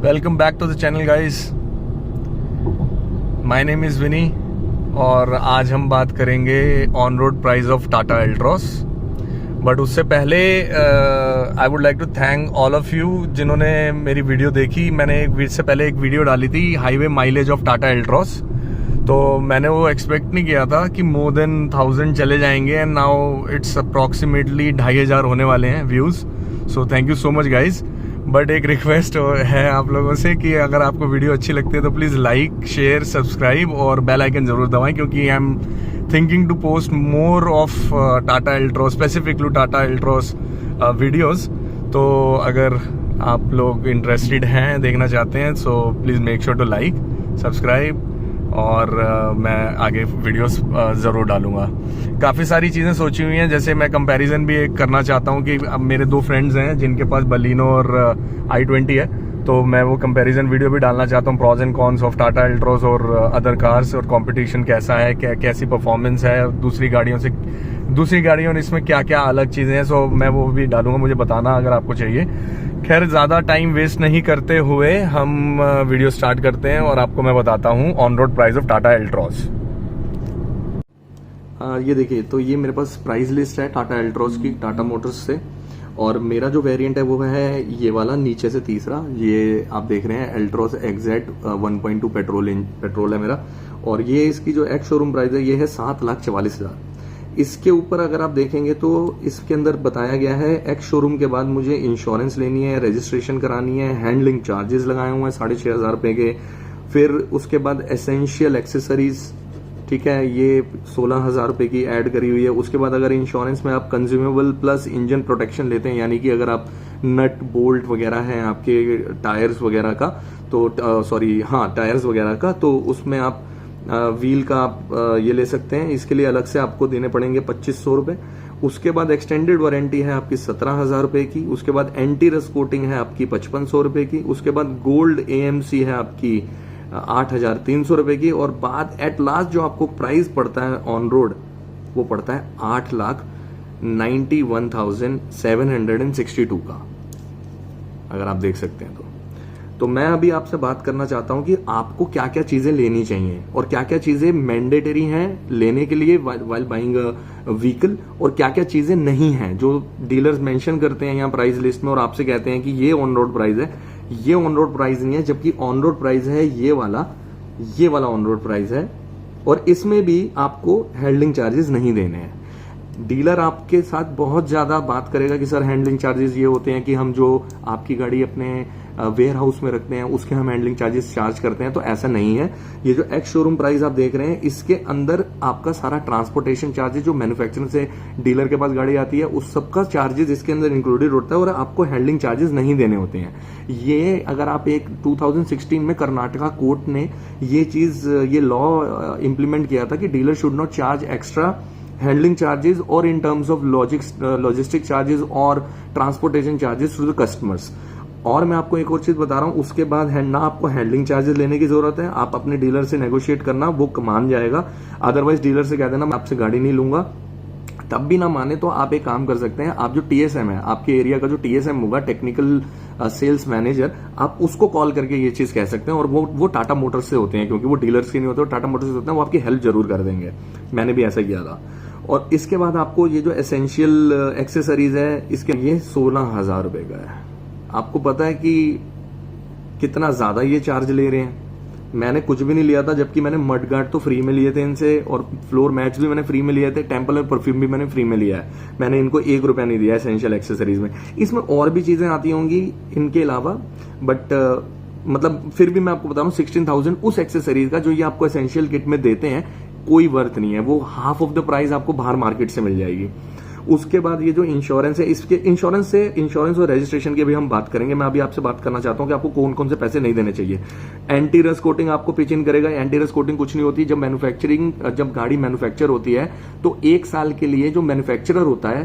Welcome back to the channel guys. My name is Vini और आज हम बात करेंगे on road price of Tata Altroz. But उससे पहले I would like to thank all of you जिन्होंने मेरी वीडियो देखी। मैंने इससे पहले एक वीडियो डाली थी हाईवे माइलेज ऑफ टाटा एल्ट्रॉस, तो मैंने वो एक्सपेक्ट नहीं किया था कि मोर देन 1000 चले जाएंगे एंड नाउ इट्स अप्रॉक्सीमेटली 2500 होने वाले हैं views. So thank you so much guys. But एक रिक्वेस्ट है आप लोगों से कि अगर आपको वीडियो अच्छी लगती है तो प्लीज़ लाइक, शेयर, सब्सक्राइब और बेल आइकन ज़रूर दबाएं, क्योंकि I am thinking to post more of Tata Altroz, specifically Tata Altroz videos. तो अगर आप लोग इंटरेस्टेड हैं, देखना चाहते हैं, so please make sure to like, subscribe और मैं आगे वीडियोस ज़रूर डालूंगा। काफ़ी सारी चीज़ें सोची हुई हैं, जैसे मैं कंपैरिजन भी एक करना चाहता हूं कि अब मेरे दो फ्रेंड्स हैं जिनके पास बलिनो और i20 है, तो मैं वो कंपैरिजन वीडियो भी डालना चाहता हूं, pros and cons of Tata एल्ट्रॉस और अदर कार्स, और कंपटीशन कैसा है, कैसी परफॉर्मेंस है दूसरी गाड़ियों और इसमें क्या क्या अलग चीज़ें हैं। सो मैं वो भी डालूंगा, मुझे बताना अगर आपको चाहिए। खैर, ज़्यादा टाइम वेस्ट नहीं करते हुए हम वीडियो स्टार्ट करते हैं और आपको मैं बताता हूँ on road price of Tata एल्ट्रॉस। ये देखिए, तो ये मेरे पास प्राइस लिस्ट है टाटा एल्ट्रॉस की, टाटा मोटर्स से, और मेरा जो वेरिएंट है वो है ये वाला, नीचे से तीसरा। ये आप देख रहे हैं एल्ट्रॉस एक्जेट 1.2 पेट्रोल है मेरा, और ये इसकी जो एक्स शोरूम प्राइस है ये है 7,44,000। इसके ऊपर अगर आप देखेंगे तो इसके अंदर बताया गया है एक्स शोरूम के बाद मुझे इंश्योरेंस लेनी है, रजिस्ट्रेशन करानी है, हैंडलिंग चार्जेस लगाए हुए हैं 6,500 रुपए के, फिर उसके बाद एसेंशियल एक्सेसरीज, ठीक है, ये 16,000 रुपए की ऐड करी हुई है। उसके बाद अगर इंश्योरेंस में आप कंज्यूमेबल प्लस इंजन प्रोटेक्शन लेते हैं, यानी कि अगर आप नट बोल्ट वगैरह हैं आपके टायर्स वगैरह का, तो टायर्स वगैरह का, तो उसमें आप व्हील का आप ये ले सकते हैं। इसके लिए अलग से आपको देने पड़ेंगे 2,500 रुपए। उसके बाद एक्सटेंडेड वारंटी है आपकी 17,000 रुपए की। उसके बाद एंटी रस्ट कोटिंग है आपकी 5,500 रुपए की। उसके बाद गोल्ड AMC है आपकी 8,300 रुपए की। और बाद एट लास्ट जो आपको प्राइस पड़ता है ऑन रोड वो पड़ता है 8,91,762 का, अगर आप देख सकते हैं तो मैं अभी आपसे बात करना चाहता हूं कि आपको क्या क्या चीजें लेनी चाहिए और क्या क्या चीजें मैंडेटरी हैं लेने के लिए वाइल बाइंग अ व्हीकल, और क्या क्या चीजें नहीं हैं जो डीलर्स मेंशन करते हैं यहाँ प्राइस लिस्ट में और आपसे कहते हैं कि ये ऑन रोड प्राइस है। ये ऑन रोड प्राइस नहीं है, जबकि ऑन रोड प्राइस है ये वाला ऑन रोड प्राइस है, और इसमें भी आपको हैंडलिंग चार्जेस नहीं देने हैं। डीलर आपके साथ बहुत ज्यादा बात करेगा कि सर हैंडलिंग चार्जेस ये होते हैं कि हम जो आपकी गाड़ी अपने वेयर हाउस में रखते हैं उसके हम हैंडलिंग चार्जेस चार्ज करते हैं, तो ऐसा नहीं है। ये जो एक्स शोरूम प्राइस आप देख रहे हैं इसके अंदर आपका सारा ट्रांसपोर्टेशन चार्जेस जो मैन्युफैक्चरिंग से डीलर के पास गाड़ी आती है उस सबका चार्जेस इसके अंदर इंक्लूडेड होता है, और आपको हैंडलिंग चार्जेस नहीं देने होते हैं। ये अगर आप 2016 में कर्नाटका कोर्ट ने ये लॉ इंप्लीमेंट किया था कि dealer should not charge extra handling charges और in terms of logistic charges और transportation charges to the customers. और मैं आपको एक और चीज बता रहा हूं, उसके बाद ना आपको हैंडलिंग चार्जेस लेने की जरूरत है, आप अपने डीलर से नेगोशिएट करना, वो मान जाएगा। अदरवाइज डीलर से कह देना मैं आपसे गाड़ी नहीं लूंगा। तब भी ना माने तो आप एक काम कर सकते हैं, आप जो TSM है आपके एरिया का, जो TSM होगा टेक्निकल सेल्स मैनेजर, आप उसको कॉल करके ये चीज कह सकते हैं, और वो टाटा मोटर्स से होते हैं, क्योंकि वो डीलर्स के नहीं होते, टाटा मोटर्स से होते हैं, वो आपकी हेल्प जरूर कर देंगे। मैंने भी ऐसा किया था। और इसके बाद आपको ये जो एसेंशियल एक्सेसरीज है इसके ये 16,000 रुपए का है। आपको पता है कि कितना ज्यादा ये चार्ज ले रहे हैं। मैंने कुछ भी नहीं लिया था, जबकि मैंने मड गार्ड तो फ्री में लिए थे इनसे, और फ्लोर मैट्स भी मैंने फ्री में लिए थे, टेम्पल और परफ्यूम भी मैंने फ्री में लिया है। मैंने इनको 1 रुपया नहीं दिया एसेंशियल एक्सेसरीज में। इसमें और भी चीजें आती होंगी इनके अलावा, बट मतलब फिर भी मैं आपको बता रहा हूँ 16,000 उस एक्सेसरीज का जो ये आपको एसेंशियल किट में देते हैं कोई वर्थ नहीं है। वो हाफ ऑफ द प्राइस आपको बाहर मार्केट से मिल जाएगी। उसके बाद ये जो इंश्योरेंस है, इसके इंश्योरेंस और रजिस्ट्रेशन की भी हम बात करेंगे। मैं अभी आपसे बात करना चाहता हूं कि आपको कौन कौन से पैसे नहीं देने चाहिए। एंटी रस्ट कोटिंग आपको पिच इन करेगा। एंटी रस्ट कोटिंग कुछ नहीं होती, जब गाड़ी मैन्युफैक्चर होती है तो 1 साल के लिए जो मैन्युफैक्चरर होता है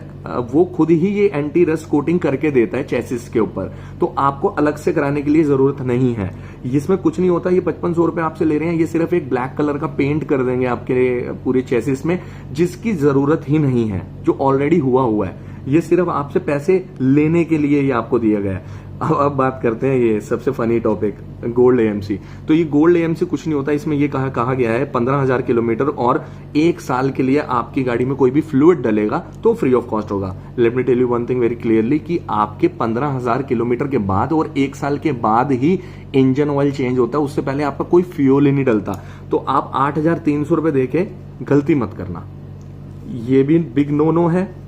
वो खुद ही ये एंटी रस्ट कोटिंग करके देता है चेसिस के ऊपर, तो आपको अलग से कराने की लिए जरूरत नहीं है। इसमें कुछ नहीं होता। ये 5,500 रुपए आपसे ले रहे हैं, ये सिर्फ एक ब्लैक कलर का पेंट कर देंगे आपके पूरे चेसिस में, जिसकी जरूरत ही नहीं है, जो ऑलरेडी हुआ है। ये सिर्फ आपसे पैसे लेने के लिए ये आपको दिया गया है। अब बात करते हैं ये सबसे फनी टॉपिक, गोल्ड एएमसी। तो ये गोल्ड एएमसी कुछ नहीं होता, इसमें ये कहा गया है 15,000 किलोमीटर और 1 साल के लिए आपकी गाड़ी में कोई भी फ्लूइड डलेगा तो फ्री ऑफ कॉस्ट होगा। Let me tell you one thing very clearly कि आपके 15,000 किलोमीटर के बाद और 1 साल के बाद ही इंजन ऑयल चेंज होता है, उससे पहले आपका कोई फ्यूल ही नहीं डलता। तो आप 8,300 रुपए देके गलती मत करना, ये भी बिग नो नो है।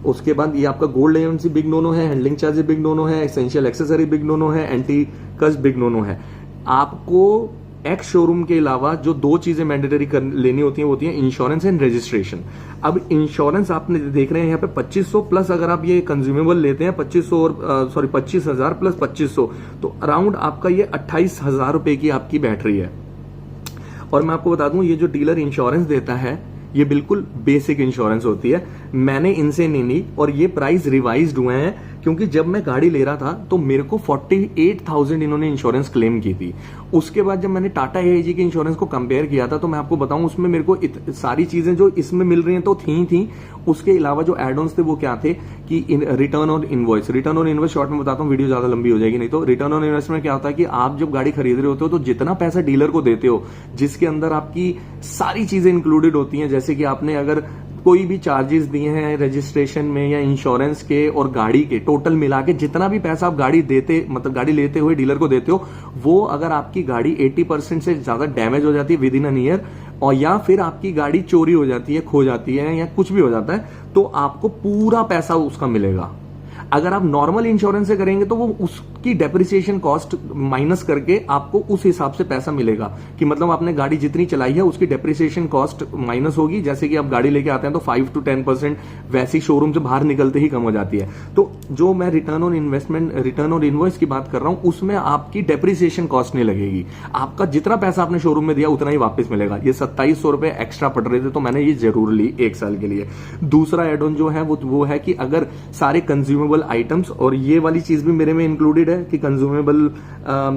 उसके बाद ये आपका gold AMC big no no है, handling charges big no no है, essential accessory big no no है, एंटी कस्ट बिग नो नो है। आपको एक्स शोरूम के अलावा जो 2 चीजें मैंडेटरी लेनी होती हैं वो होती है इंश्योरेंस एंड रजिस्ट्रेशन। अब इंश्योरेंस आपने देख रहे हैं यहाँ पे 2500 प्लस, अगर आप ये कंज्यूमेबल लेते हैं 2500 और 25,000 प्लस 2500, तो अराउंड आपका ये 28,000 रुपए की आपकी बैटरी है। और मैं आपको बता दूं ये जो डीलर इंश्योरेंस देता है ये बिल्कुल बेसिक इंश्योरेंस होती है, मैंने इनसे नहीं ली और ये प्राइस रिवाइज्ड हुए हैं क्योंकि जब मैं गाड़ी ले रहा था तो मेरे को 48,000 इन्होंने इंश्योरेंस क्लेम की थी। उसके बाद जब मैंने टाटा एआईजी के इंश्योरेंस को कंपेयर किया था तो मैं आपको बताऊं उसमें मेरे को सारी चीजें जो इसमें मिल रही हैं तो थी। उसके अलावा जो एड ऑन्स थे वो क्या थे कि रिटर्न और इनवॉइस। रिटर्न और इनवॉइस शॉर्ट में बताता हूँ, वीडियो ज्यादा लंबी हो जाएगी नहीं तो। रिटर्न और इनवॉइस में क्या होता है कि आप जब गाड़ी खरीद रहे होते हो तो जितना पैसा डीलर को देते हो जिसके अंदर आपकी सारी चीजें इंक्लूडेड होती हैं, जैसे कि आपने अगर कोई भी चार्जेस दिए हैं रजिस्ट्रेशन में या इंश्योरेंस के और गाड़ी के, टोटल मिला के जितना भी पैसा आप गाड़ी देते मतलब गाड़ी लेते हुए डीलर को देते हो, वो अगर आपकी गाड़ी 80% से ज्यादा डैमेज हो जाती है विद इन एन ईयर और या फिर आपकी गाड़ी चोरी हो जाती है, खो जाती है या कुछ भी हो जाता है, तो आपको पूरा पैसा उसका मिलेगा। अगर आप नॉर्मल इंश्योरेंस से करेंगे तो वो उसकी डेप्रिसिएशन कॉस्ट माइनस करके आपको उस हिसाब से पैसा मिलेगा कि मतलब आपने गाड़ी जितनी चलाई है उसकी डेप्रिसिएशन कॉस्ट माइनस होगी। जैसे कि आप गाड़ी लेके आते हैं तो 5 to 10% वैसी शोरूम से बाहर निकलते ही कम हो जाती है। तो जो मैं return on investment, return on invoice की बात कर रहा हूं, उसमें आपकी डेप्रिसिएशन कॉस्ट नहीं लगेगी, आपका जितना पैसा आपने शोरूम में दिया उतना ही वापस मिलेगा। ये 2700 रुपए एक्स्ट्रा पड़ रहे थे तो मैंने ये जरूर ली 1 साल के लिए। दूसरा एड ऑन जो है वो है कि अगर सारे कंज्यूमेबल आइटम्स, और ये वाली चीज भी मेरे में इंक्लूडेड है कि कंज्यूमेबल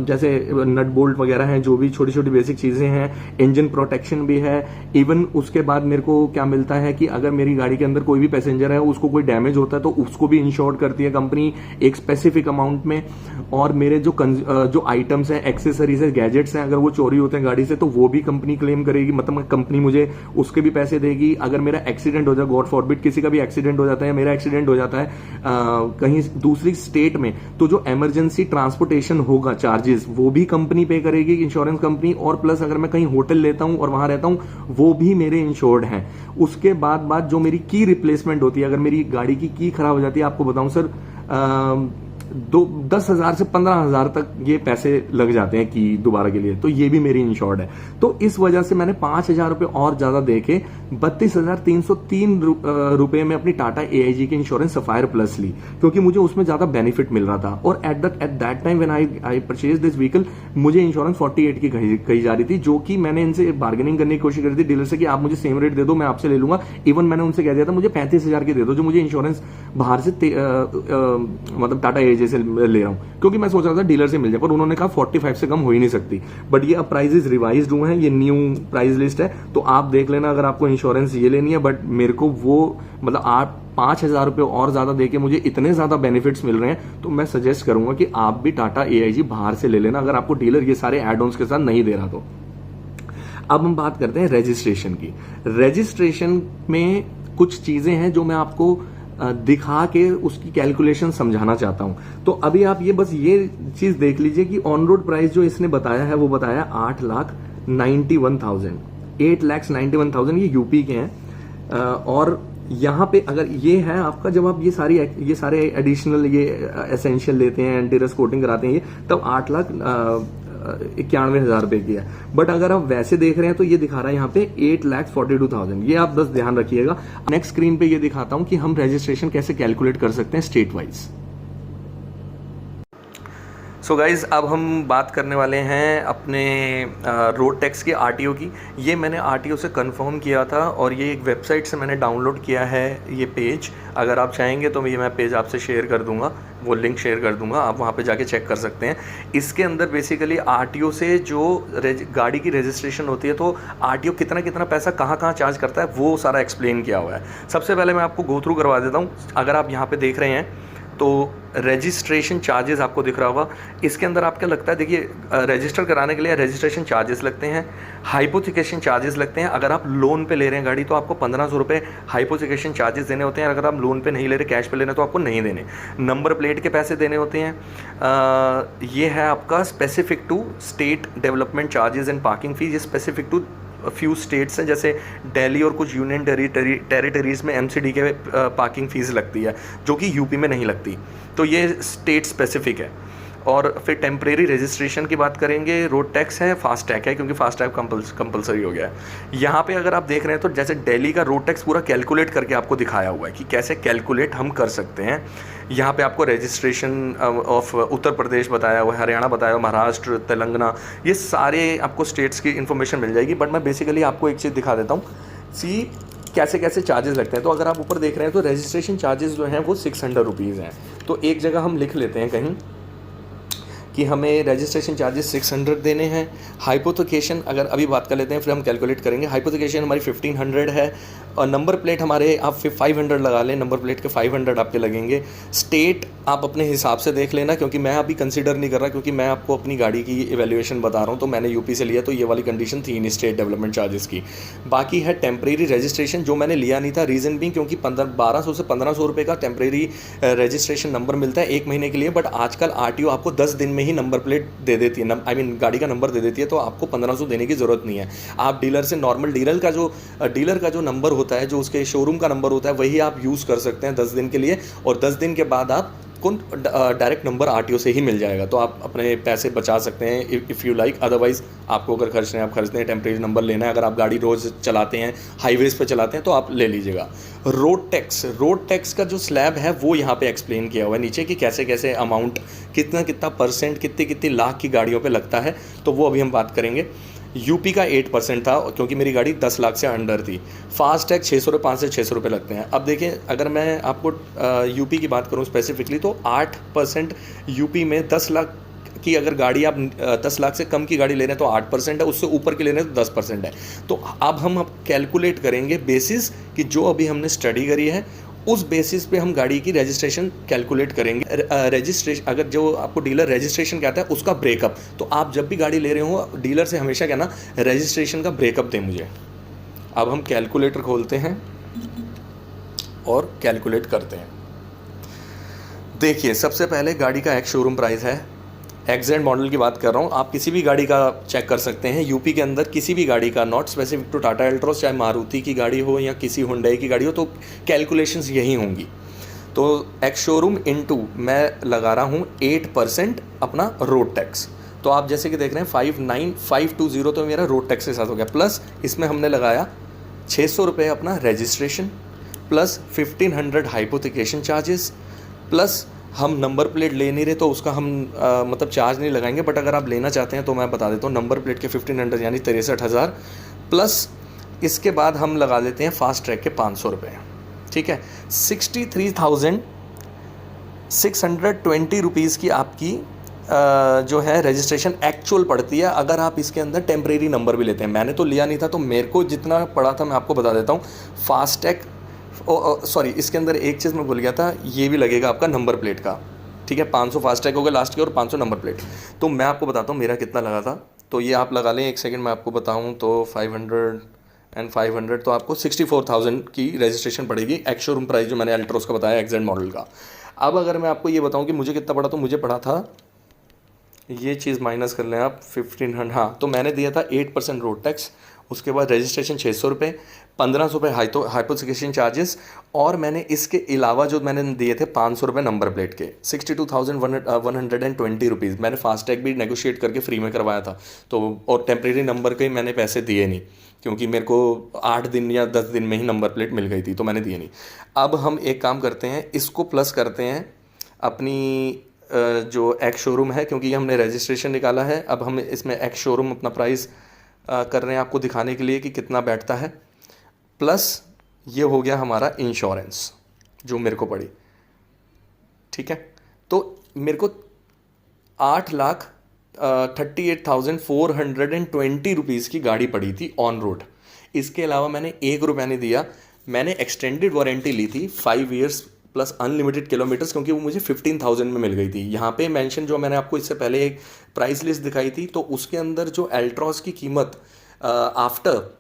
जैसे नट बोल्ट वगैरह हैं, जो भी छोटी छोटी बेसिक चीजें हैं, इंजन प्रोटेक्शन भी है। इवन उसके बाद मेरे को क्या मिलता है कि अगर मेरी गाड़ी के अंदर कोई भी पैसेंजर है उसको कोई डैमेज होता है तो उसको भी इंश्योर करती है कंपनी एक स्पेसिफिक अमाउंट में। और मेरे जो आइटम्स हैं, एक्सेसरीज है, गैजेट्स हैं, अगर वो चोरी होते हैं गाड़ी से तो वो भी कंपनी क्लेम करेगी, मतलब कंपनी मुझे उसके भी पैसे देगी। अगर मेरा एक्सीडेंट हो जाए, गॉड फॉरबिड किसी का भी एक्सीडेंट हो जाता है, मेरा एक्सीडेंट हो जाता है कहीं दूसरी स्टेट में, तो जो इमरजेंसी ट्रांसपोर्टेशन होगा चार्जेस वो भी कंपनी पे करेगी, इंश्योरेंस कंपनी। और प्लस अगर मैं कहीं होटल लेता हूं और वहां रहता हूं वो भी मेरे इंश्योर्ड हैं। उसके बाद जो मेरी की रिप्लेसमेंट होती है, अगर मेरी गाड़ी की खराब हो जाती है, आपको बताऊं सर 10,000 से 15,000 तक ये पैसे लग जाते हैं की दोबारा के लिए, तो ये भी मेरी इंश्योर्ड है। तो इस वजह से मैंने 5,000 रुपए और ज्यादा देके 32,303 रुपए में अपनी टाटा एआईजी की इंश्योरेंस सफायर प्लस ली, क्योंकि मुझे उसमें ज्यादा बेनिफिट मिल रहा था। और at that time when I purchase this vehicle, मुझे इंश्योरेंस 48 की कही जा रही थी, जो कि मैंने इनसे बार्गेनिंग करने की कोशिश करी थी डीलर से कि आप मुझे सेम रेट दे दो, मैं आपसे ले लूंगा। इवन मैंने उनसे कह दिया था मुझे 35,000 की दे दो, जो मुझे इंश्योरेंस बाहर से मतलब टाटा एआईजी से ले रहा हूं, क्योंकि मैं सोच रहा था डीलर से मिल जाए, पर उन्होंने कहा 45 से कम हो ही नहीं सकती। बट ये अब प्राइजेस रिवाइज्ड हुए हैं, ये न्यू प्राइस लिस्ट है, तो आप देख लेना अगर आपको इंश्योरेंस ये लेनी है। बट मेरे को वो मतलब 5,000 रुपए और ज्यादा देके मुझे इतने ज्यादा बेनिफिट्स मिल रहे हैं, तो मैं सजेस्ट करूंगा कि आप भी टाटा एआईजी बाहर से ले लेना, अगर आपको डीलर ये सारे एड ऑन्स के साथ नहीं दे रहा तो। अब हम बात करते हैं रजिस्ट्रेशन की। रजिस्ट्रेशन में कुछ चीजें हैं जो मैं आपको दिखा के उसकी कैलकुलेशन समझाना चाहता हूं। तो अभी आप ये बस ये चीज देख लीजिए कि ऑन रोड प्राइस जो इसने बताया है वो बताया 8,91,000, 8,91,000 ये यूपी के हैं। और यहां पे अगर ये है आपका, जब आप ये सारे एडिशनल ये एसेंशियल लेते हैं, एंटी रस्ट कोटिंग कराते हैं, ये तब 8,91,000 रुपए की है। बट अगर आप वैसे देख रहे हैं तो ये दिखा रहा है यहाँ पे 8,42,000। ये आप बस ध्यान रखिएगा। नेक्स्ट स्क्रीन पे ये दिखाता हूं कि हम रजिस्ट्रेशन कैसे कैलकुलेट कर सकते हैं स्टेट वाइज। सो गाइज, अब हम बात करने वाले हैं अपने रोड टैक्स के आरटीओ की। ये मैंने आरटीओ से कंफर्म किया था और ये एक वेबसाइट से मैंने डाउनलोड किया है ये पेज। अगर आप चाहेंगे तो मैं पेज आपसे शेयर कर दूंगा, वो लिंक शेयर कर दूंगा, आप वहाँ पे जाके चेक कर सकते हैं। इसके अंदर बेसिकली आरटीओ से जो गाड़ी की रजिस्ट्रेशन होती है तो आरटीओ कितना कितना पैसा कहाँ चार्ज करता है वो सारा एक्सप्लेन किया हुआ है। सबसे पहले मैं आपको गो थ्रू करवा देता हूँ। अगर आप यहाँ पे देख रहे हैं तो रजिस्ट्रेशन चार्जेस आपको दिख रहा होगा, इसके अंदर आपको लगता है, देखिए रजिस्टर कराने के लिए रजिस्ट्रेशन चार्जेस लगते हैं, हाइपोथिकेशन चार्जेस लगते हैं। अगर आप लोन पे ले रहे हैं गाड़ी तो आपको 1500 रुपये हाइपोथिकेशन चार्जेस देने होते हैं। अगर आप लोन पे नहीं ले रहे, कैश पे ले रहे हैं, तो आपको नहीं देने। नंबर प्लेट के पैसे देने होते हैं। ये है आपका specific to state development charges and parking fees. ये स्पेसिफिक टू फ्यू स्टेट्स हैं, जैसे दिल्ली और कुछ यूनियन टेरिटरीज़ में एमसीडी के पार्किंग फ़ीस लगती है, जो कि यूपी में नहीं लगती। तो ये स्टेट स्पेसिफिक है। और फिर टेम्परेरी रजिस्ट्रेशन की बात करेंगे, रोड टैक्स है, फास्टैग है, क्योंकि फास्टैग कंपलसरी हो गया है। यहाँ पे अगर आप देख रहे हैं तो जैसे दिल्ली का रोड टैक्स पूरा कैलकुलेट करके आपको दिखाया हुआ है कि कैसे कैलकुलेट हम कर सकते हैं। यहाँ पे आपको रजिस्ट्रेशन ऑफ उत्तर प्रदेश बताया हुआ है, हरियाणा बताया हुआ, महाराष्ट्र, तेलंगाना, ये सारे आपको स्टेट्स की इन्फॉर्मेशन मिल जाएगी। बट मैं बेसिकली आपको एक चीज़ दिखा देता हूँ, सी कैसे कैसे चार्जेस लगते हैं। तो अगर आप ऊपर देख रहे हैं तो रजिस्ट्रेशन चार्जेस जो हैं वो 600 रुपीज़ हैं। तो एक जगह हम लिख लेते हैं कहीं कि हमें रजिस्ट्रेशन चार्जेस 600 देने हैं। हाइपोथिकेशन अगर अभी बात कर लेते हैं, फिर हम कैलकुलेट करेंगे। हाइपोथिकेशन हमारी 1500 है, और नंबर प्लेट हमारे आप 500 लगा लें, नंबर प्लेट के 500 आपके लगेंगे। स्टेट आप अपने हिसाब से देख लेना, क्योंकि मैं अभी कंसीडर नहीं कर रहा, क्योंकि मैं आपको अपनी गाड़ी की इवैल्यूएशन बता रहा हूँ। तो मैंने यूपी से लिया, तो ये वाली कंडीशन थी नहीं स्टेट डेवलपमेंट चार्जेस की। बाकी है टेम्परेरी रजिस्ट्रेशन, जो मैंने लिया नहीं था, रीज़न भी क्योंकि 1200 से 1500 रुपये का टेम्परेरी रजिस्ट्रेशन नंबर मिलता है 1 महीने के लिए। बट आजकल आरटीओ आपको 10 दिन में ही नंबर प्लेट दे देती है, आई मीन गाड़ी का नंबर दे देती है, तो आपको 1500 देने की ज़रूरत नहीं है। आप डीलर से नॉर्मल डीलर का जो नंबर होता है, जो उसके शोरूम का नंबर होता है, वही आप यूज़ कर सकते हैं 10 दिन के लिए। और 10 दिन के बाद आप डायरेक्ट नंबर आरटीओ से ही मिल जाएगा, तो आप अपने पैसे बचा सकते हैं इफ़ यू लाइक। अदरवाइज़ आपको अगर खर्चने आप खर्चते हैं, टेम्परेरी नंबर लेना है, अगर आप गाड़ी रोज़ चलाते हैं, हाईवेज़ पे चलाते हैं, तो आप ले लीजिएगा। रोड टैक्स का जो स्लैब है वो यहाँ पे एक्सप्लेन किया हुआ है नीचे, कि कैसे कैसे अमाउंट, कितना कितना परसेंट, कितनी लाख की गाड़ियों पे लगता है, तो वो अभी हम बात करेंगे। यूपी का 8% था, क्योंकि मेरी गाड़ी 10 लाख से अंडर थी। फास्टैग 600 रुपये, 5 से 600 रुपये लगते हैं। अब देखें, अगर मैं आपको यूपी की बात करूं स्पेसिफिकली, तो 8% यूपी में 10 लाख की अगर गाड़ी आप 10 लाख से कम की गाड़ी ले रहे हैं तो 8% है, उससे ऊपर की ले रहे हैं तो 10% है। तो अब हम कैलकुलेट करेंगे बेसिस कि जो अभी हमने स्टडी करी है, उस बेसिस पे हम गाड़ी की रजिस्ट्रेशन कैलकुलेट करेंगे। रजिस्ट्रेशन, अगर जो आपको डीलर रजिस्ट्रेशन कहता है उसका ब्रेकअप, तो आप जब भी गाड़ी ले रहे हो डीलर से हमेशा कहना रजिस्ट्रेशन का ब्रेकअप दें मुझे। अब हम कैलकुलेटर खोलते हैं और कैलकुलेट करते हैं। देखिए, सबसे पहले गाड़ी का एक्स शोरूम प्राइस है, एक्जेड मॉडल की बात कर रहा हूँ। आप किसी भी गाड़ी का चेक कर सकते हैं यूपी के अंदर, किसी भी गाड़ी का, not specific to Tata Altroz, चाहे मारुति की गाड़ी हो या किसी हुंडई की गाड़ी हो, तो कैलकुलेशंस यही होंगी। तो एक्स शोरूम इनटू मैं लगा रहा हूँ 8% अपना रोड टैक्स। तो आप जैसे कि देख रहे हैं 59520 तो मेरा रोड टैक्स के साथ हो गया, प्लस इसमें हमने लगाया 600 रुपये अपना registration, plus 1500 hypothecation charges, plus हम नंबर प्लेट ले नहीं रहे तो उसका हम मतलब चार्ज नहीं लगाएंगे। बट अगर आप लेना चाहते हैं तो मैं बता देता हूँ, नंबर प्लेट के 1500 यानी 63,000, प्लस इसके बाद हम लगा देते हैं फास्ट ट्रैक के 500 रुपये। ठीक है, 63,620 रुपीज़ की आपकी जो है रजिस्ट्रेशन एक्चुअल पड़ती है, अगर आप इसके अंदर टेम्परेरी नंबर भी लेते हैं। मैंने तो लिया नहीं था, तो मेरे को जितना पड़ा था मैं आपको बता देता हूँ। फास्टैग, सॉरी, इसके अंदर एक चीज़ मैं भूल गया था, ये भी लगेगा आपका नंबर प्लेट का। ठीक है, 500 फास्टैग हो गया लास्ट के और 500 नंबर प्लेट। तो मैं आपको बताता हूँ मेरा कितना लगा था, तो ये आप लगा लें, एक सेकंड मैं आपको बताऊँ। तो 500 एंड 500, तो आपको 64,000 की रजिस्ट्रेशन पड़ेगी, एक्स शोरूम प्राइस जो मैंने अल्ट्रोस का बताया, एक्जेड मॉडल का। अब अगर मैं आपको ये बताऊँ कि मुझे कितना पड़ा, तो मुझे पड़ा था, ये चीज़ माइनस कर लें आप, 1500, हाँ, तो मैंने दिया था 8% रोड टैक्स, उसके बाद रजिस्ट्रेशन 600 रुपये, 1500 रुपये हाइपोथिकेशन चार्जेस, और मैंने इसके अलावा जो मैंने दिए थे 500 रुपये नंबर प्लेट के, 62,120 रुपीज़। मैंने फास्टैग भी नेगोशिएट करके फ्री में करवाया था, तो और टेम्परेरी नंबर के मैंने पैसे दिए नहीं, क्योंकि मेरे को 8 दिन या 10 दिन में ही नंबर प्लेट मिल गई थी, तो मैंने दिए नहीं। अब हम एक काम करते हैं, इसको प्लस करते हैं अपनी जो एक्स शोरूम है, क्योंकि हमने रजिस्ट्रेशन निकाला है। अब हम इसमें एक्स शोरूम अपना प्राइस कर रहे हैं आपको दिखाने के लिए कि कितना बैठता है, प्लस ये हो गया हमारा इंश्योरेंस जो मेरे को पड़ी। ठीक है, तो मेरे को 8,38,420 रुपीज़ की गाड़ी पड़ी थी ऑन रोड। इसके अलावा मैंने 1 रुपया नहीं दिया। मैंने एक्सटेंडेड वारंटी ली थी 5 ईयर्स प्लस अनलिमिटेड किलोमीटर्स, क्योंकि वो मुझे 15,000 में मिल गई थी। यहाँ पे मेंशन जो मैंने आपको इससे पहले एक प्राइस लिस्ट दिखाई थी, तो उसके अंदर जो एल्ट्रॉस की कीमत आफ्टर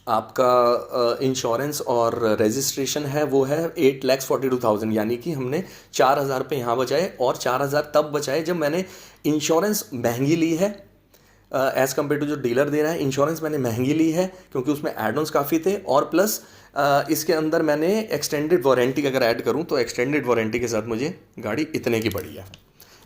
आपका इंश्योरेंस और रजिस्ट्रेशन है वो है 8,42,000, यानी कि हमने 4,000 रुपये यहाँ बचाए, और 4,000 तब बचाए जब मैंने इंश्योरेंस महंगी ली है एज़ कम्पेयर टू जो डीलर दे रहा है। इंश्योरेंस मैंने महंगी ली है क्योंकि उसमें एड ऑन्स काफ़ी थे, और प्लस इसके अंदर मैंने एक्सटेंडेड वारंटी अगर ऐड करूं तो एक्सटेंडेड वारंटी के साथ मुझे गाड़ी इतने की पड़ी है।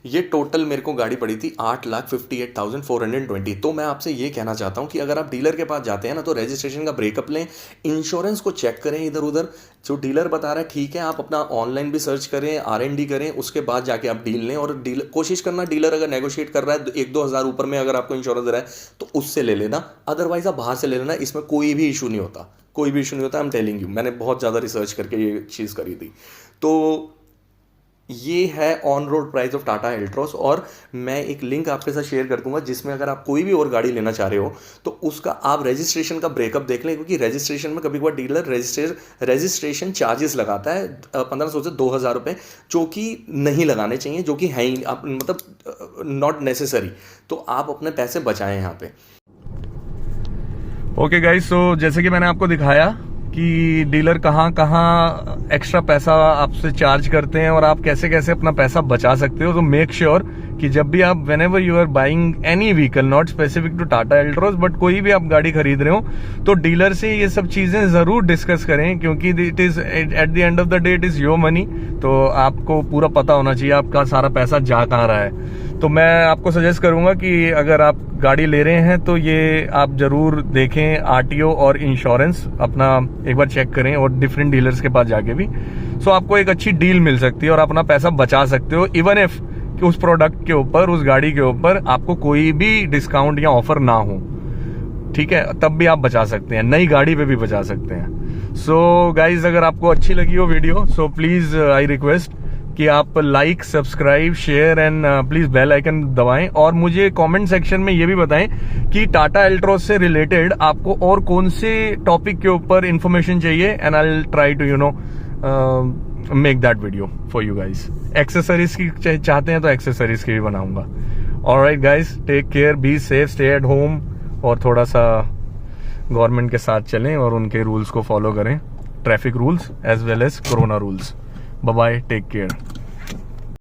ये टोटल मेरे को गाड़ी पड़ी थी 8,58,420। तो मैं आपसे ये कहना चाहता हूँ कि अगर आप डीलर के पास जाते हैं ना, तो रजिस्ट्रेशन का ब्रेकअप लें, इंश्योरेंस को चेक करें इधर उधर, जो डीलर बता रहा है ठीक है, आप अपना ऑनलाइन भी सर्च करें, R&D करें, उसके बाद जाके आप डील लें। और डीलर कोशिश करना, डीलर अगर नेगोशिएट कर रहा है 1-2 हज़ार ऊपर में अगर आपको इंश्योरेंस दे रहा है तो उससे ले लेना, अदरवाइज आप बाहर से ले लेना, इसमें कोई भी इशू नहीं होता, कोई भी इशू नहीं होता। आई एम टेलिंग यू, मैंने बहुत ज़्यादा रिसर्च करके ये चीज़ करी थी। तो ये है on road price of Tata एल्ट्रॉस, और मैं एक लिंक आपके साथ शेयर कर दूंगा जिसमें अगर आप कोई भी और गाड़ी लेना चाह रहे हो तो उसका आप रजिस्ट्रेशन का ब्रेकअप देख लें, क्योंकि रजिस्ट्रेशन में कभी कभार डीलर रजिस्ट्रेशन चार्जेस लगाता है 1,500 से 2,000 रुपये, जो कि नहीं लगाने चाहिए, जो कि है ही आप मतलब नॉट नेसेसरी। तो आप अपने पैसे बचाएं यहाँ पे। ओके गाइस, सो जैसे कि मैंने आपको दिखाया कि डीलर कहाँ कहाँ एक्स्ट्रा पैसा आपसे चार्ज करते हैं और आप कैसे कैसे अपना पैसा बचा सकते हो। तो मेक श्योर कि जब भी आप whenever you are buying any vehicle, not specific to Tata Altroz, but कोई भी आप गाड़ी खरीद रहे हो, तो डीलर से ये सब चीजें जरूर डिस्कस करें, क्योंकि it is at the end of the day it is your money. तो आपको पूरा पता होना चाहिए आपका सारा पैसा जा कहाँ रहा है। तो मैं आपको सजेस्ट करूंगा कि अगर आप गाड़ी ले रहे हैं तो ये आप जरूर देखें, RTO और इंश्योरेंस अपना एक बार चेक करें, और डिफरेंट डीलर्स के पास जाके भी। सो आपको एक अच्छी डील मिल सकती है और अपना पैसा बचा सकते हो, इवन इफ कि उस प्रोडक्ट के ऊपर, उस गाड़ी के ऊपर आपको कोई भी डिस्काउंट या ऑफर ना हो, ठीक है, तब भी आप बचा सकते हैं, नई गाड़ी पे भी बचा सकते हैं। सो गाइज, अगर आपको अच्छी लगी हो video, so please I request कि आप like, subscribe, share and please bell icon दबाएं, और मुझे कमेंट सेक्शन में ये भी बताएं कि टाटा एल्ट्रॉस से रिलेटेड आपको और कौन से टॉपिक के ऊपर इंफॉर्मेशन चाहिए, and I will try to make that video for you guys. Accessories की चाहते हैं तो एक्सेसरीज की भी बनाऊंगा। Alright guys, take care, be safe, stay at home, और थोड़ा सा गवर्नमेंट के साथ चलें और उनके रूल्स को फॉलो करें, traffic rules as well as corona rules. Bye bye, take care.